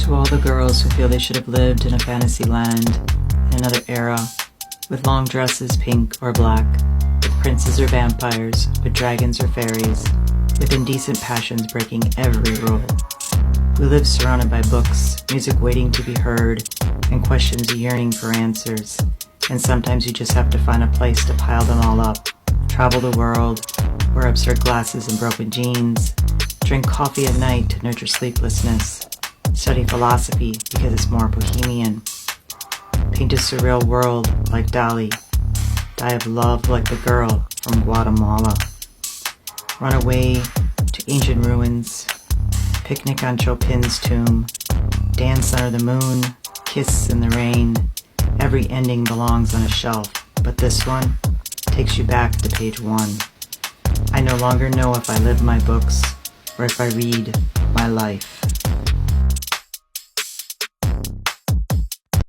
To all the girls who feel they should have lived in a fantasy land, in another era, with long dresses, pink or black, with princes or vampires, with dragons or fairies, with indecent passions breaking every rule, who live surrounded by books, music waiting to be heard, and questions yearning for answers, and sometimes you just have to find a place to pile them all up, travel the world, wear absurd glasses and broken jeans, drink coffee at night to nurture sleeplessness, study philosophy because it's more bohemian, paint a surreal world like Dali, die of love like the girl from Guatemala, run away to ancient ruins, picnic on Chopin's tomb, dance under the moon, kiss in the rain. Every ending belongs on a shelf, but this one takes you back to page 1. I no longer know if I live my books or if I read my life.